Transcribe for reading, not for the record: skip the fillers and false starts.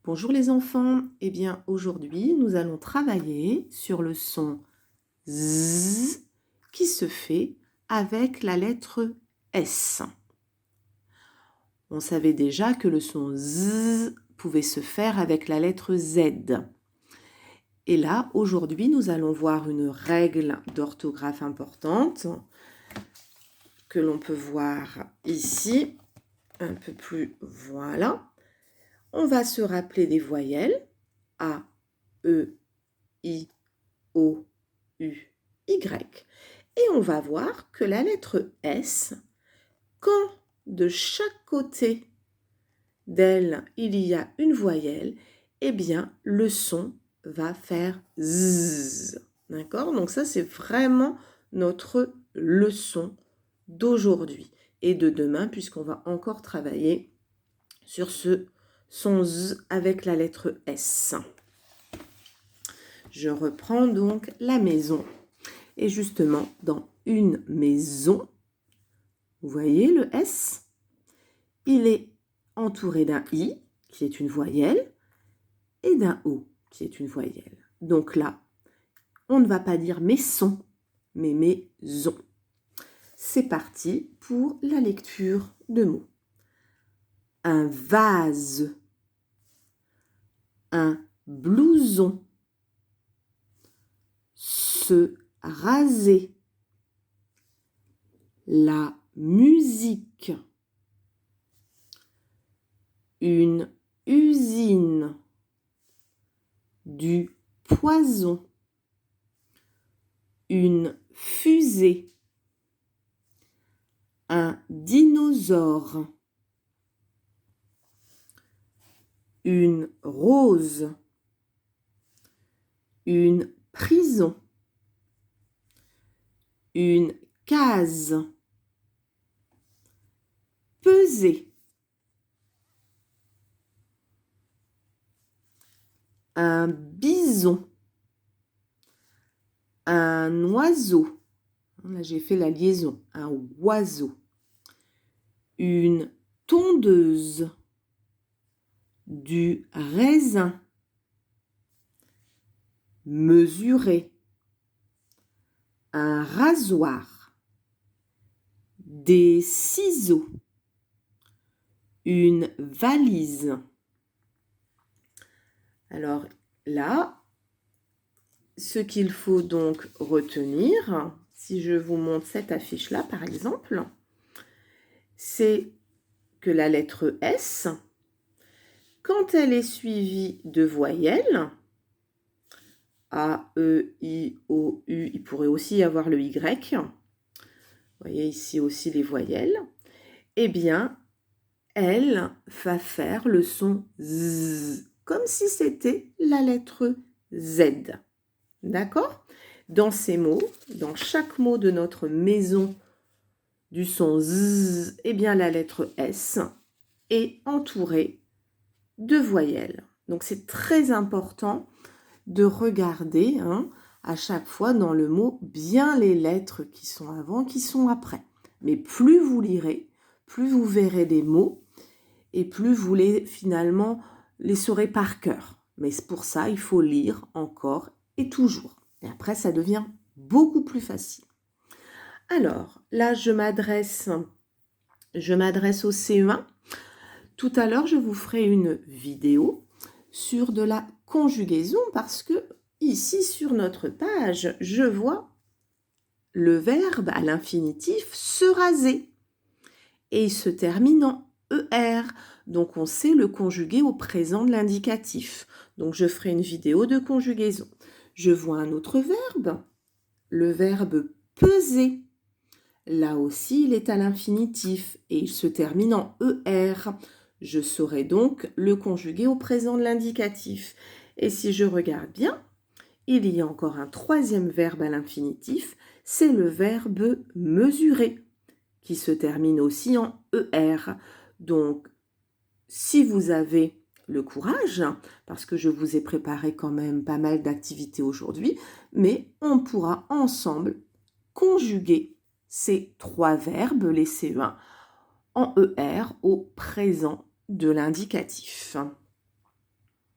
Bonjour les enfants, eh bien aujourd'hui nous allons travailler sur le son Z qui se fait avec la lettre S. On savait déjà que le son Z pouvait se faire avec la lettre Z. Et là, aujourd'hui, nous allons voir une règle d'orthographe importante que l'on peut voir ici, un peu plus, voilà. On va se rappeler des voyelles A, E, I, O, U, Y. Et on va voir que la lettre S, quand de chaque côté d'elle, il y a une voyelle, eh bien, le son va faire Z. D'accord? Donc ça, c'est vraiment notre leçon d'aujourd'hui et de demain, puisqu'on va encore travailler sur ce son Z avec la lettre S. Je reprends donc la maison. Et justement, dans une maison, vous voyez le S, il est entouré d'un I, qui est une voyelle, et d'un O, qui est une voyelle. Donc là, on ne va pas dire maison, mais maison. C'est parti pour la lecture de mots. Un vase, un blouson, se raser, la musique, une usine, du poison, une fusée, un dinosaure, une rose, une prison, une case, peser, un bison, un oiseau, là j'ai fait la liaison, un oiseau, une tondeuse, du raisin, mesurer, un rasoir, des ciseaux, une valise. Alors là, ce qu'il faut donc retenir, si je vous montre cette affiche-là par exemple, c'est que la lettre S, quand elle est suivie de voyelles, A, E, I, O, U, il pourrait aussi y avoir le Y, vous voyez ici aussi les voyelles, eh bien, elle va faire le son Z, comme si c'était la lettre Z. D'accord? Dans ces mots, dans chaque mot de notre maison du son Z, eh bien la lettre S est entourée de voyelles. Donc c'est très important de regarder à chaque fois dans le mot bien les lettres qui sont avant, qui sont après. Mais plus vous lirez, plus vous verrez des mots et plus vous finalement les saurez par cœur. Mais pour ça, il faut lire encore et toujours. Et après, ça devient beaucoup plus facile. Alors, là, je m'adresse au CE1. Tout à l'heure, je vous ferai une vidéo sur de la conjugaison parce que ici, sur notre page, je vois le verbe à l'infinitif se raser. Et il se termine en ER. Donc, on sait le conjuguer au présent de l'indicatif. Donc, je ferai une vidéo de conjugaison. Je vois un autre verbe, le verbe peser. Là aussi, il est à l'infinitif et il se termine en ER. Je saurai donc le conjuguer au présent de l'indicatif. Et si je regarde bien, il y a encore un troisième verbe à l'infinitif, c'est le verbe mesurer, qui se termine aussi en ER. Donc, si vous avez le courage, parce que je vous ai préparé quand même pas mal d'activités aujourd'hui, mais on pourra ensemble conjuguer ces trois verbes, les CE1, en ER au présent de l'indicatif.